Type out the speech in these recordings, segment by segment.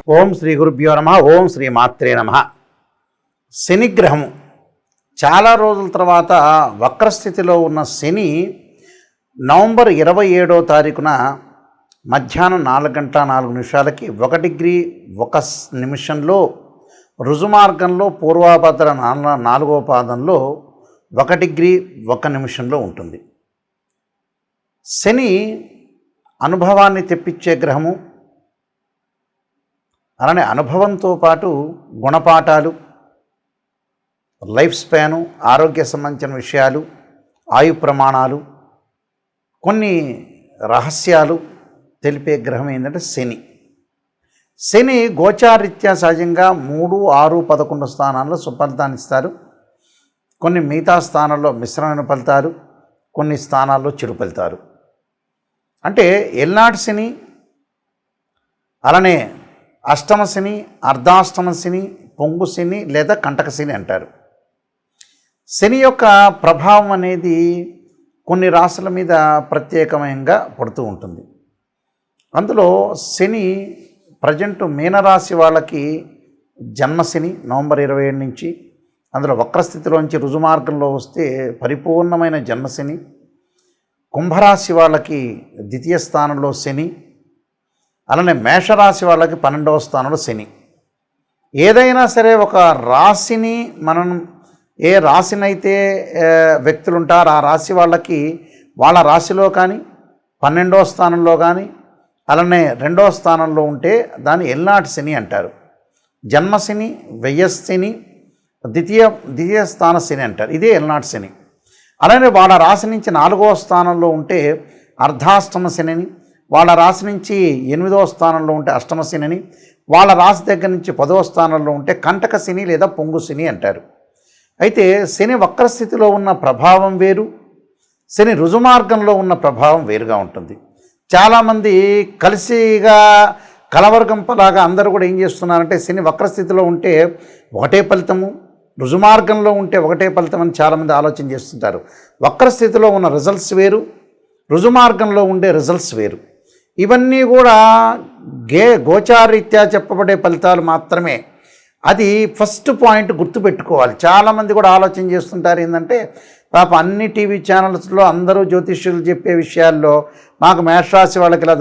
ఓం శ్రీ గురుభ్యో నమః. ఓం శ్రీ మాత్రే నమః. శనిగ్రహము చాలా రోజుల తర్వాత వక్రస్థితిలో ఉన్న శని నవంబర్ 27వ తారీఖున మధ్యాహ్నం 4:04 1 డిగ్రీ 1 నిమిషంలో రుజుమార్గంలో పూర్వాభద్ర 4వ పాదంలో 1 డిగ్రీ 1 నిమిషంలో ఉంటుంది. శని అనుభవాన్ని తెప్పించే గ్రహము. అలానే అనుభవంతో పాటు గుణపాఠాలు, లైఫ్ స్పాను, ఆరోగ్య సంబంధించిన విషయాలు, ఆయు ప్రమాణాలు, కొన్ని రహస్యాలు తెలిపే గ్రహం ఏంటంటే శని. శని గోచారీత్యా సహజంగా 3, 6, 11 స్థానాల్లో సుఫలితాన్ని ఇస్తారు. కొన్ని మిగతా స్థానాల్లో మిశ్రమైన ఫలితాలు, కొన్ని స్థానాల్లో చెడు ఫలితాలు. అంటే ఎల్నాటి శని, అలానే అష్టమ శని, అర్ధాష్టమ శని, పొంగు శని లేదా కంటక శని అంటారు. శని యొక్క ప్రభావం అనేది కొన్ని రాశుల మీద ప్రత్యేకంగా పడుతూ ఉంటుంది. అందులో శని ప్రజెంట్ మీనరాశి వాళ్ళకి జన్మశని నవంబర్ 27 నుంచి, అందులో వక్రస్థితిలోంచి రుజుమార్గంలో వస్తే పరిపూర్ణమైన జన్మశని. కుంభరాశి వాళ్ళకి ద్వితీయ స్థానంలో శని, అలానే మేషరాశి వాళ్ళకి 12వ స్థానంలో శని. ఏదైనా సరే ఒక రాశిని మనం ఏ రాశినైతే వ్యక్తులు ఉంటారో ఆ రాశి వాళ్ళకి వాళ్ళ రాశిలో కానీ 12వ స్థానంలో కానీ అలానే 2వ స్థానంలో ఉంటే దాన్ని ఎల్నాటి శని అంటారు. జన్మశని, వ్యయశని, ద్వితీయ స్థాన శని అంటారు. ఇదే ఎల్నాటి శని. అలానే వాళ్ళ రాశి నుంచి 4వ స్థానంలో ఉంటే అర్ధాష్టమ శనిని, వాళ్ళ రాశి నుంచి 8వ స్థానంలో ఉంటే అష్టమ శనిని, వాళ్ళ రాశి దగ్గర నుంచి 10వ స్థానంలో ఉంటే కంటక శని లేదా పొంగు శని అంటారు. అయితే శని వక్రస్థితిలో ఉన్న ప్రభావం వేరు, శని రుజుమార్గంలో ఉన్న ప్రభావం వేరుగా ఉంటుంది. చాలామంది కలిసిగా కలవర్గంపలాగా అందరూ కూడా ఏం చేస్తున్నారంటే శని వక్రస్థితిలో ఉంటే ఒకటే ఫలితము, రుజుమార్గంలో ఉంటే ఒకటే ఫలితం అని చాలామంది ఆలోచన చేస్తుంటారు. వక్రస్థితిలో ఉన్న రిజల్ట్స్ వేరు, రుజుమార్గంలో ఉండే రిజల్ట్స్ వేరు. ఇవన్నీ కూడా గోచారీత్యా చెప్పబడే ఫలితాలు మాత్రమే. అది ఫస్ట్ పాయింట్ గుర్తుపెట్టుకోవాలి. చాలామంది కూడా ఆలోచన చేస్తుంటారు ఏంటంటే పాప అన్ని టీవీ ఛానల్స్లో అందరూ జ్యోతిష్యులు చెప్పే విషయాల్లో మాకు మేషరాశి వాళ్ళకి ఇలా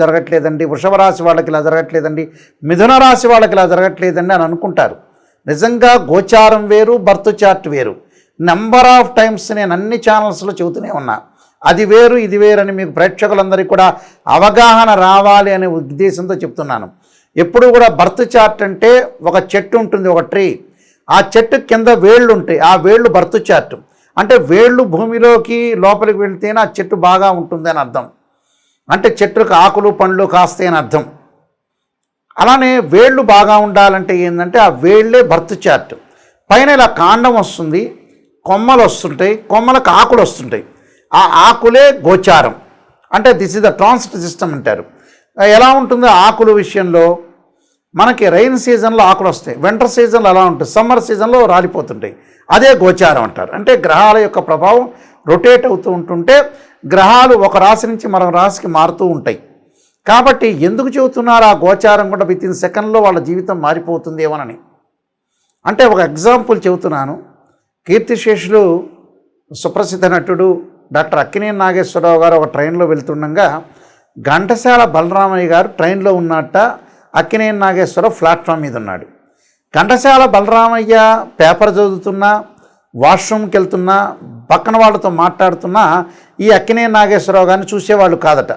జరగట్లేదండి, వృషభ రాశి వాళ్ళకి ఇలా జరగట్లేదండి, మిథున రాశి వాళ్ళకి ఇలా జరగట్లేదండి అని అనుకుంటారు. నిజంగా గోచారం వేరు, బర్త్ చార్ట్ వేరు. నెంబర్ ఆఫ్ టైమ్స్ నేను అన్ని ఛానల్స్లో చెబుతూనే ఉన్నా, అది వేరు ఇది వేరు అని మీకు ప్రేక్షకులందరికీ కూడా అవగాహన రావాలి అనే ఉద్దేశంతో చెప్తున్నాను. ఎప్పుడు కూడా బర్త్ చార్ట్ అంటే ఒక చెట్టు ఉంటుంది, ఒక ట్రీ, ఆ చెట్టు కింద వేళ్ళు ఉంటాయి, ఆ వేళ్ళు బర్త్ చార్ట్. అంటే వేళ్ళు భూమిలోకి లోపలికి వెళ్తేనే ఆ చెట్టు బాగా ఉంటుంది అని అర్థం. అంటే చెట్టుకు ఆకులు పండ్లు కాస్తాయి అని అర్థం. అలానే వేళ్ళు బాగా ఉండాలంటే ఏంటంటే ఆ వేళ్ళే బర్త్ చార్ట్. పైన ఇలా కాండం వస్తుంది, కొమ్మలు వస్తుంటాయి, కొమ్మలకు ఆకులు వస్తుంటాయి, ఆ ఆకులే గోచారం. అంటే this is the transit system అంటారు. ఎలా ఉంటుందో ఆకుల విషయంలో మనకి రైన్ సీజన్లో ఆకులు వస్తాయి, వింటర్ సీజన్లో అలా ఉంటుంది, సమ్మర్ సీజన్లో రాలిపోతుంటాయి, అదే గోచారం అంటారు. అంటే గ్రహాల యొక్క ప్రభావం రొటేట్ అవుతూ ఉంటుంటే గ్రహాలు ఒక రాశి నుంచి మరొక రాశికి మారుతూ ఉంటాయి. కాబట్టి ఎందుకు చెబుతున్నారు ఆ గోచారం కూడా వితిన్ సెకండ్లో వాళ్ళ జీవితం మారిపోతుందేమోనని. అంటే ఒక ఎగ్జాంపుల్ చెబుతున్నాను. కీర్తిశేషులు సుప్రసిద్ధ నటుడు డాక్టర్ అక్కినేని నాగేశ్వరరావు గారు ఒక ట్రైన్లో వెళ్తుండగా ఘంటసాల బలరామయ్య గారు ట్రైన్లో ఉన్నట్ట, అక్కినేని నాగేశ్వరరావు ప్లాట్ఫామ్ మీద ఉన్నాడు. ఘంటసాల బలరామయ్య పేపర్ చదువుతున్నా, వాష్రూమ్కి వెళ్తున్నా, పక్కన వాళ్ళతో మాట్లాడుతున్నా ఈ అక్కినేని నాగేశ్వరరావు గారిని చూసేవాళ్ళు కాదట.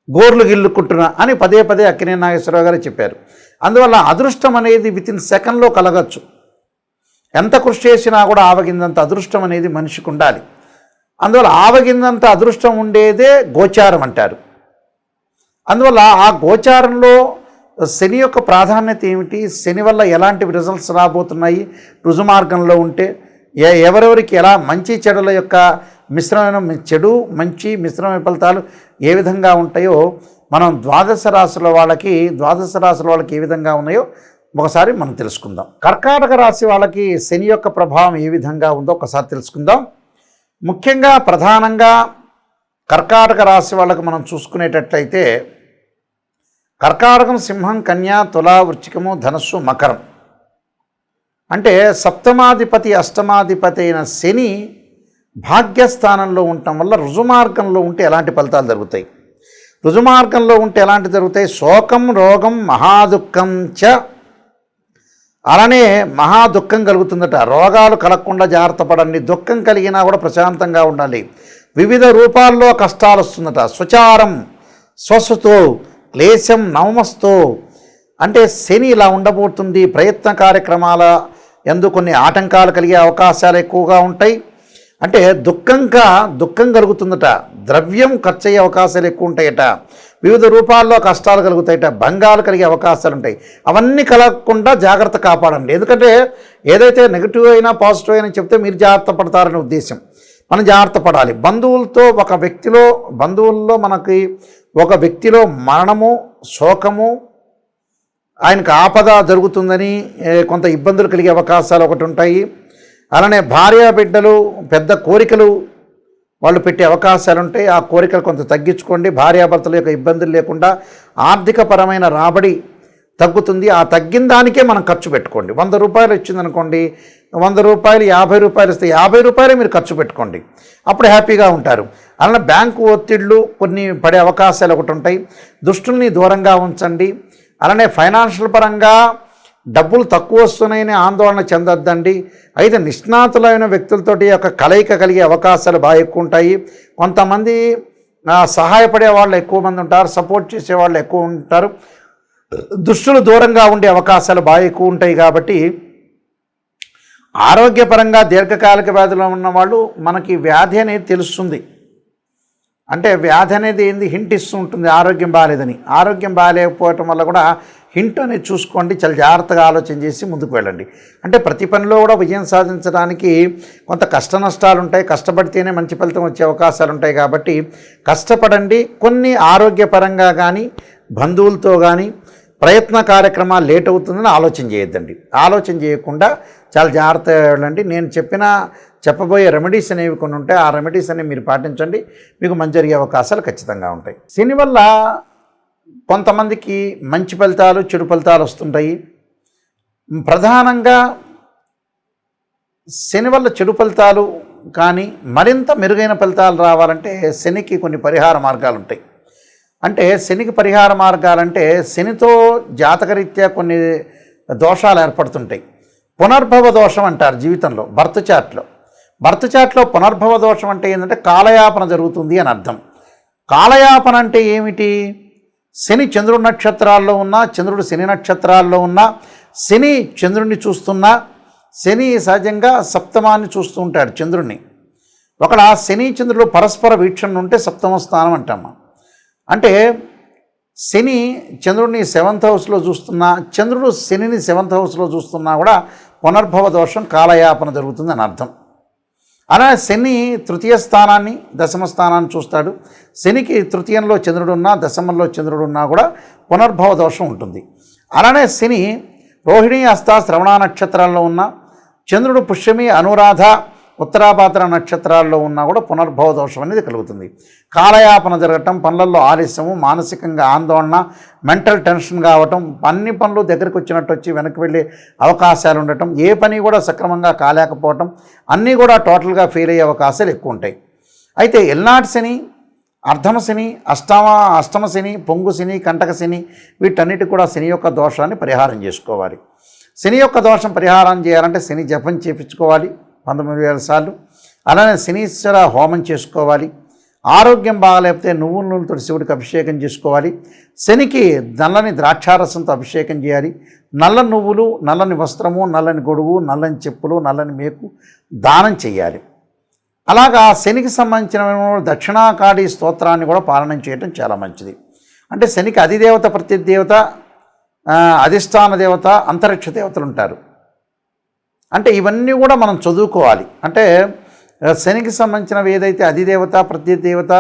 గోర్లు గిల్లుకుంటున్నా అని పదే పదే అక్కినేని నాగేశ్వరరావు గారు చెప్పారు. అందువల్ల అదృష్టం అనేది వితిన్ సెకండ్లో కలగచ్చు. ఎంత కృషి చేసినా కూడా ఆవగిందంత అదృష్టం అనేది మనిషికి ఉండాలి. అందువల్ల ఆవగిందంత అదృష్టం ఉండేదే గోచారం అంటారు. అందువల్ల ఆ గోచారంలో శని యొక్క ప్రాధాన్యత ఏమిటి, శని వల్ల ఎలాంటి రిజల్ట్స్ రాబోతున్నాయి, రుజుమార్గంలో ఉంటే ఎవరెవరికి ఎలా మంచి చెడుల యొక్క మిశ్రమైన చెడు మంచి మిశ్రమైన ఫలితాలు ఏ విధంగా ఉంటాయో మనం ద్వాదశ రాశుల వాళ్ళకి ఏ విధంగా ఉన్నాయో ఒకసారి మనం తెలుసుకుందాం. కర్కాటక రాశి వాళ్ళకి శని యొక్క ప్రభావం ఏ విధంగా ఉందో ఒకసారి తెలుసుకుందాం. ముఖ్యంగా ప్రధానంగా కర్కాటక రాశి వాళ్ళకి మనం చూసుకునేటట్లయితే కర్కాటకం, సింహం, కన్యా, తులా, వృశ్చికము, ధనస్సు, మకరం. అంటే సప్తమాధిపతి అష్టమాధిపతి అయిన శని భాగ్యస్థానంలో ఉండటం వల్ల రుజుమార్గంలో ఉంటే ఎలాంటి ఫలితాలు జరుగుతాయి? రుజుమార్గంలో ఉంటే ఎలాంటి జరుగుతాయి? శోకం, రోగం, మహాదుఃఖం చ, అలానే మహా దుఃఖం కలుగుతుందట. రోగాలు కలగకుండా జాగ్రత్త పడండి. దుఃఖం కలిగినా కూడా ప్రశాంతంగా ఉండాలి. వివిధ రూపాల్లో కష్టాలు వస్తుందట. స్వచారం స్వసుతో క్లేశం నవమస్తో. అంటే శని ఇలా ఉండబోతుంది. ప్రయత్న కార్యక్రమాల యందు కొన్ని ఆటంకాలు కలిగే అవకాశాలు ఎక్కువగా ఉంటాయి. అంటే దుఃఖం కలుగుతుందట. ద్రవ్యం ఖర్చు అయ్యే అవకాశాలు ఎక్కువ ఉంటాయట. వివిధ రూపాల్లో కష్టాలు కలుగుతాయట. భంగాలు కలిగే అవకాశాలు ఉంటాయి. అవన్నీ కలగకుండా జాగ్రత్త కాపాడండి. ఎందుకంటే ఏదైతే నెగిటివ్ అయినా పాజిటివ్ అయినా చెప్తే మీరు జాగ్రత్త పడతారనే ఉద్దేశం. మనం జాగ్రత్త పడాలి. బంధువుల్లో మనకి ఒక వ్యక్తిలో మరణము, శోకము, ఆయనకు ఆపద జరుగుతుందని కొంత ఇబ్బందులు కలిగే అవకాశాలు ఒకటి ఉంటాయి. అలానే భార్యా బిడ్డలు పెద్ద కోరికలు వాళ్ళు పెట్టే అవకాశాలు ఉంటాయి. ఆ కోరికలు కొంత తగ్గించుకోండి. భార్యాభర్తల యొక్క ఇబ్బందులు లేకుండా ఆర్థికపరమైన రాబడి తగ్గుతుంది. ఆ తగ్గిన దానికే మనం ఖర్చు పెట్టుకోండి. 100 రూపాయలు వచ్చిందనుకోండి, 100 రూపాయలు 50 రూపాయలు ఇస్తే 50 రూపాయలే మీరు ఖర్చు పెట్టుకోండి. అప్పుడు హ్యాపీగా ఉంటారు. అలానే బ్యాంకు ఒత్తిళ్ళు కొన్ని పడే అవకాశాలు ఒకటి ఉంటాయి. దుష్టుల్ని దూరంగా ఉంచండి. అలానే ఫైనాన్షియల్ పరంగా డబ్బులు తక్కువ వస్తున్నాయని ఆందోళన చెందొద్దండి. అయితే నిష్ణాతులైన వ్యక్తులతోటి యొక్క కలయిక కలిగే అవకాశాలు బాగా ఎక్కువ ఉంటాయి. కొంతమంది సహాయపడే వాళ్ళు ఎక్కువ మంది ఉంటారు, సపోర్ట్ చేసే వాళ్ళు ఎక్కువ ఉంటారు. దుష్టులు దూరంగా ఉండే అవకాశాలు బాగా ఎక్కువ ఉంటాయి. కాబట్టి ఆరోగ్యపరంగా దీర్ఘకాలిక వ్యాధులు ఉన్న వాళ్ళు మనకి వ్యాధి అనేది తెలుస్తుంది. అంటే వ్యాధి అనేది హింట్ ఇస్తూ ఉంటుంది ఆరోగ్యం బాగాలేదని. ఆరోగ్యం బాగాలేకపోవటం వల్ల కూడా హింట్ అనేది చూసుకోండి. చాలా జాగ్రత్తగా ఆలోచన చేసి ముందుకు వెళ్ళండి. అంటే ప్రతి పనిలో కూడా విజయం సాధించడానికి కొంత కష్ట నష్టాలు ఉంటాయి. కష్టపడితేనే మంచి ఫలితం వచ్చే అవకాశాలు ఉంటాయి. కాబట్టి కష్టపడండి. కొన్ని ఆరోగ్యపరంగా కానీ బంధువులతో కానీ ప్రయత్న కార్యక్రమాలు లేట్ అవుతుందని ఆలోచన చేయొద్దండి. ఆలోచన చేయకుండా చాలా జాగ్రత్తగా వెళ్ళండి. నేను చెప్పబోయే రెమెడీస్ అనేవి కొన్ని ఉంటాయి. ఆ రెమెడీస్ అనేవి మీరు పాటించండి. మీకు మంచి జరిగే అవకాశాలు ఖచ్చితంగా ఉంటాయి. శని వల్ల కొంతమందికి మంచి ఫలితాలు, చెడు ఫలితాలు వస్తుంటాయి. ప్రధానంగా శని వల్ల చెడు ఫలితాలు కానీ మరింత మెరుగైన ఫలితాలు రావాలంటే శనికి కొన్ని పరిహార మార్గాలు ఉంటాయి. అంటే శనికి పరిహార మార్గాలంటే శనితో జాతకరీత్యా కొన్ని దోషాలు ఏర్పడుతుంటాయి. పునర్భవ దోషం అంటారు జీవితంలో. బర్త్ చార్ట్లో పునర్భవ దోషం అంటే ఏంటంటే కాలయాపన జరుగుతుంది అని అర్థం. కాలయాపన అంటే ఏమిటి? శని చంద్రుడి నక్షత్రాల్లో ఉన్నా, చంద్రుడు శని నక్షత్రాల్లో ఉన్నా, శని చంద్రుడిని చూస్తున్నా, శని సహజంగా సప్తమాన్ని చూస్తూ ఉంటాడు చంద్రుడిని. ఒకడ శని చంద్రుడు పరస్పర వీక్షణ ఉంటే సప్తమ స్థానం అంటాము. అంటే శని చంద్రుడిని 7th హౌస్లో చూస్తున్నా, చంద్రుడు శనిని 7th హౌస్లో చూస్తున్నా కూడా పునర్భవ దోషం, కాలయాపన జరుగుతుందని అర్థం. అలా శని తృతీయ స్థానాన్ని, దశమ స్థానాన్ని చూస్తాడు. శనికి తృతీయంలో చంద్రుడున్నా, దశమంలో చంద్రుడున్నా కూడా పునర్భవ దోషం ఉంటుంది. అలానే శని రోహిణి, హస్త, శ్రవణ నక్షత్రాల్లో ఉన్న, చంద్రుడు పుష్యమి, అనురాధ, ఉత్తరాభాద్ర నక్షత్రాల్లో ఉన్నా కూడా పునర్భవ దోషం అనేది కలుగుతుంది. కాలయాపన జరగటం, పనులలో ఆలస్యము, మానసికంగా ఆందోళన, మెంటల్ టెన్షన్ కావటం, అన్ని పనులు దగ్గరికి వచ్చినట్టు వచ్చి వెనక్కి వెళ్ళే అవకాశాలు ఉండటం, ఏ పని కూడా సక్రమంగా కాలేకపోవటం, అన్నీ కూడా టోటల్గా ఫెయిల్ అయ్యే అవకాశాలు ఎక్కువ ఉంటాయి. అయితే ఎల్నాటి శని, అర్ధమ శని, అష్టమ శని, పొంగు శని, కంటక శని, వీటన్నిటి కూడా శని యొక్క దోషాన్ని పరిహారం చేసుకోవాలి. శని యొక్క దోషం పరిహారం చేయాలంటే శని జపం చేయించుకోవాలి 19,000 సార్లు. అలానే శనీశ్వర హోమం చేసుకోవాలి. ఆరోగ్యం బాగాలేకపోతే నువ్వుల నూనెతో శివుడికి అభిషేకం చేసుకోవాలి. శనికి నల్లని ద్రాక్షారసంతో అభిషేకం చేయాలి. నల్ల నువ్వులు, నల్లని వస్త్రము, నల్లని గొడుగు, నల్లని చెప్పులు, నల్లని మేకు దానం చేయాలి. అలాగా శనికి సంబంధించిన దక్షిణాకాళి స్తోత్రాన్ని కూడా పాలన చేయడం చాలా మంచిది. అంటే శనికి అధిదేవత, ప్రతిదేవత, అధిష్టాన దేవత, అంతరిక్ష దేవతలు ఉంటారు. అంటే ఇవన్నీ కూడా మనం చదువుకోవాలి. అంటే శనికి సంబంధించినవి ఏదైతే అధిదేవత, ప్రతిదేవత,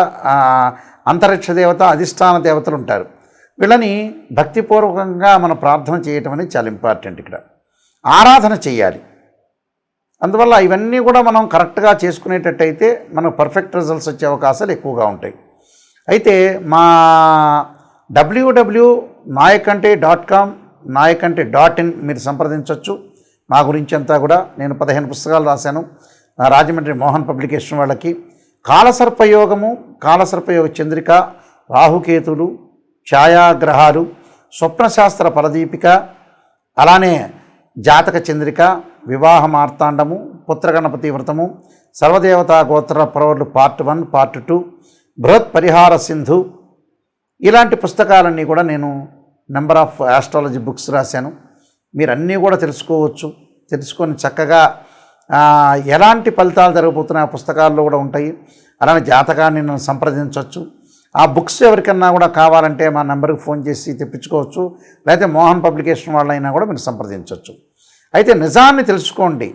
అంతరిక్ష దేవత, అధిష్టాన దేవతలు ఉంటారు, వీళ్ళని భక్తిపూర్వకంగా మనం ప్రార్థన చేయటం అనేది చాలా ఇంపార్టెంట్. ఇక్కడ ఆరాధన చేయాలి. అందువల్ల ఇవన్నీ కూడా మనం కరెక్ట్గా చేసుకునేటట్టయితే మనకు పర్ఫెక్ట్ రిజల్ట్స్ వచ్చే అవకాశాలు ఎక్కువగా ఉంటాయి. అయితే మా nayakanti.com, nayakanti.in మీరు సంప్రదించవచ్చు. మా గురించి అంతా కూడా నేను 15 పుస్తకాలు రాశాను రాజమండ్రి మోహన్ పబ్లికేషన్ వాళ్ళకి. కాలసర్పయోగము, కాలసర్పయోగ చంద్రిక, రాహుకేతులు, ఛాయాగ్రహాలు, స్వప్నశాస్త్ర పరదీపిక, అలానే జాతక చంద్రిక, వివాహ మార్తాండము, పుత్రగణపతి వ్రతము, సర్వదేవతా గోత్ర పరవళ్ళు పార్ట్ 1, పార్ట్ 2, బృహత్ పరిహార సింధు, ఇలాంటి పుస్తకాలన్నీ కూడా నేను నెంబర్ ఆఫ్ ఆస్ట్రాలజీ బుక్స్ రాశాను. మీరు అన్నీ కూడా తెలుసుకోవచ్చు. తెలుసుకొని చక్కగా ఎలాంటి ఫలితాలు జరగబోతున్నాయి ఆ పుస్తకాల్లో కూడా ఉంటాయి. అలానే జాతకాన్ని నన్ను సంప్రదించవచ్చు. ఆ బుక్స్ ఎవరికన్నా కూడా కావాలంటే మా నెంబర్కి ఫోన్ చేసి తెప్పించుకోవచ్చు. లేకపోతే మోహన్ పబ్లికేషన్ వాళ్ళైనా కూడా మీరు సంప్రదించవచ్చు. అయితే నిజాన్ని తెలుసుకోండి.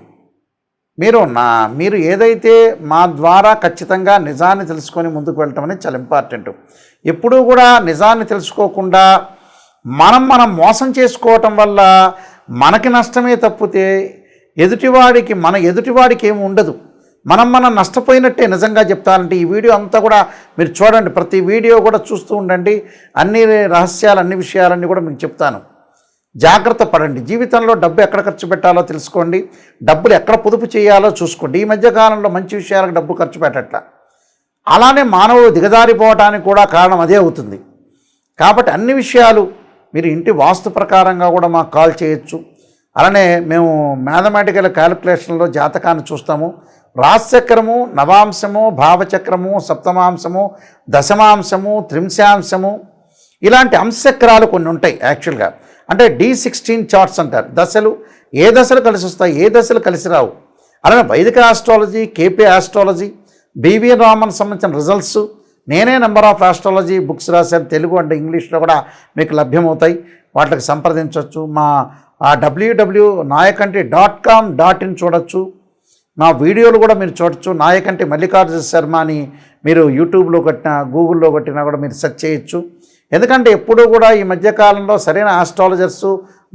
మీరు ఏదైతే మా ద్వారా ఖచ్చితంగా నిజాన్ని తెలుసుకొని ముందుకు వెళ్ళటం అనేది చాలా ఇంపార్టెంట్. ఎప్పుడూ కూడా నిజాన్ని తెలుసుకోకుండా మనం మోసం చేసుకోవటం వల్ల మనకి నష్టమే తప్పితే ఎదుటివాడికి ఏమి ఉండదు. మనం నష్టపోయినట్టే. నిజంగా చెప్తానంటే ఈ వీడియో అంతా కూడా మీరు చూడండి, ప్రతి వీడియో కూడా చూస్తూ ఉండండి. అన్ని రహస్యాలు, అన్ని విషయాలన్నీ కూడా మీకు చెప్తాను. జాగ్రత్త పడండి. జీవితంలో డబ్బు ఎక్కడ ఖర్చు పెట్టాలో తెలుసుకోండి. డబ్బులు ఎక్కడ పొదుపు చేయాలో చూసుకోండి. ఈ మధ్యకాలంలో మంచి విషయాలకు డబ్బు ఖర్చు పెట్టట్ల. అలానే మానవుడు దిగజారిపోవటానికి కూడా కారణం అదే అవుతుంది. కాబట్టి అన్ని విషయాలు మీరు ఇంటి వాస్తు ప్రకారంగా కూడా మాకు కాల్ చేయొచ్చు. అలానే మేము మ్యాథమెటికల్ క్యాలిక్యులేషన్లో జాతకాన్ని చూస్తాము. రాశిచక్రము, నవాంశము, భావచక్రము, సప్తమాంశము, దశమాంశము, త్రింశాంశము, ఇలాంటి అంశచక్రాలు కొన్ని ఉంటాయి. యాక్చువల్గా అంటే D16 చార్ట్స్ అంటారు. దశలు, ఏ దశలు కలిసి వస్తాయి, ఏ దశలు కలిసి రావు. అలానే వైదిక astrology, KP astrology, BV Raman సంబంధించిన రిజల్ట్స్, నేనే నెంబర్ ఆఫ్ ఆస్ట్రాలజీ బుక్స్ రాశాను. తెలుగు అంటే ఇంగ్లీష్లో కూడా మీకు లభ్యమవుతాయి. వాటికి సంప్రదించవచ్చు. మా www.nayakanti.com.in చూడొచ్చు. మా వీడియోలు కూడా మీరు చూడొచ్చు. నాయకంటి మల్లికార్జున శర్మ అని మీరు యూట్యూబ్లో కొట్టినా, గూగుల్లో కొట్టినా కూడా మీరు సెర్చ్ చేయొచ్చు. ఎందుకంటే ఎప్పుడూ కూడా ఈ మధ్యకాలంలో సరైన ఆస్ట్రాలజర్స్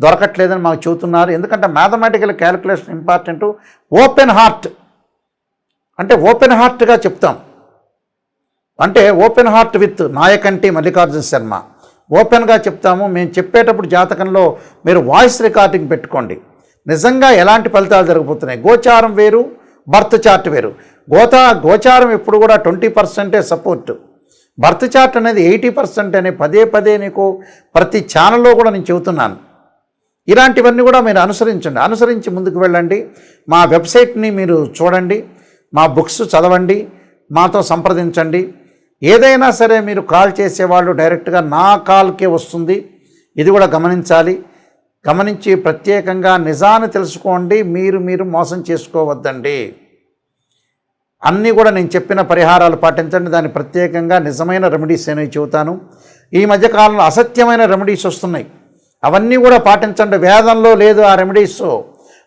దొరకట్లేదని మాకు చెబుతున్నారు. ఎందుకంటే mathematical calculation important. Open heart అంటే ఓపెన్ హార్ట్గా చెప్తాం. అంటే open heart with Nayakanti Mallikarjuna Sharma ఓపెన్గా చెప్తాము. మేము చెప్పేటప్పుడు జాతకంలో మీరు వాయిస్ రికార్డింగ్ పెట్టుకోండి. నిజంగా ఎలాంటి ఫలితాలు జరగబోతున్నాయి. గోచారం వేరు, బర్త్ చార్ట్ వేరు. గోచారం ఎప్పుడు కూడా 20% సపోర్ట్. బర్త్ చార్ట్ అనేది 80% అని పదే నీకు ప్రతి ఛానల్లో కూడా నేను చెబుతున్నాను. ఇలాంటివన్నీ కూడా మీరు అనుసరించి ముందుకు వెళ్ళండి. మా వెబ్సైట్ని మీరు చూడండి, మా బుక్స్ చదవండి, మాతో సంప్రదించండి. ఏదైనా సరే మీరు కాల్ చేసేవాళ్ళు డైరెక్ట్గా నా కాల్కే వస్తుంది. ఇది కూడా గమనించి ప్రత్యేకంగా నిజాన్ని తెలుసుకోండి. మీరు మోసం చేసుకోవద్దండి. అన్నీ కూడా నేను చెప్పిన పరిహారాలు పాటించండి. దాన్ని ప్రత్యేకంగా నిజమైన రెమెడీస్ అనేవి చెబుతాను. ఈ మధ్యకాలంలో అసత్యమైన రెమెడీస్ వస్తున్నాయి, అవన్నీ కూడా పాటించండి. వేదంలో లేదు ఆ రెమెడీస్.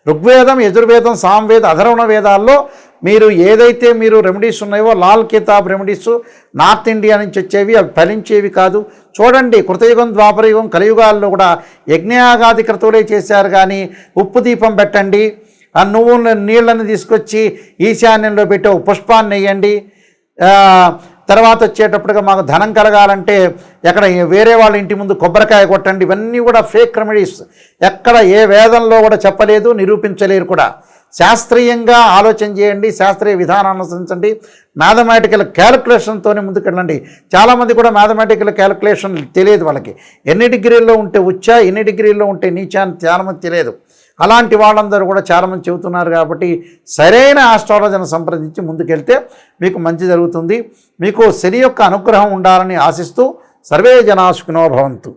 ఋగ్వేదం, యజుర్వేదం, సామవేద, అధర్వణ వేదాల్లో ఏదైతే రెమెడీస్ ఉన్నాయో లాల్ కితాబ్ రెమెడీస్ నార్త్ ఇండియా నుంచి వచ్చేవి, అవి ఫలించేవి కాదు. చూడండి, కృతయుగం, ద్వాపరయుగం, కలియుగాల్లో కూడా యజ్ఞయాగాది క్రతువులే చేశారు. కానీ ఉప్పు దీపం పెట్టండి, ఆ నువ్వుల నీళ్ళని తీసుకొచ్చి ఈశాన్యంలో పెట్టి ఒక పుష్పాన్ని వేయండి, తర్వాత వచ్చేటప్పటిగా మాకు ధనం కలగాలంటే ఎక్కడ వేరే వాళ్ళ ఇంటి ముందు కొబ్బరికాయ కొట్టండి. ఇవన్నీ కూడా ఫేక్ రెమెడీస్. ఎక్కడ ఏ వేదంలో కూడా చెప్పలేదు, నిరూపించలేరు కూడా. శాస్త్రీయంగా ఆలోచన చేయండి, శాస్త్రీయ విధానాన్ని అనుసరించండి, మ్యాథమెటికల్ క్యాలిక్యులేషన్తోనే ముందుకెళ్ళండి. చాలామంది కూడా మ్యాథమెటికల్ క్యాలిక్యులేషన్ తెలియదు. వాళ్ళకి ఎన్ని డిగ్రీల్లో ఉంటే ఉచ్చా, ఎన్ని డిగ్రీల్లో ఉంటే నీచా అని చాలామంది తెలియదు. అలాంటి వాళ్ళందరూ కూడా చాలామంది చెబుతున్నారు. కాబట్టి సరైన ఆస్ట్రాలజీని సంప్రదించి ముందుకెళ్తే మీకు మంచి జరుగుతుంది. మీకు శని యొక్క అనుగ్రహం ఉండాలని ఆశిస్తూ సర్వే జనా సుఖినో భవంతు.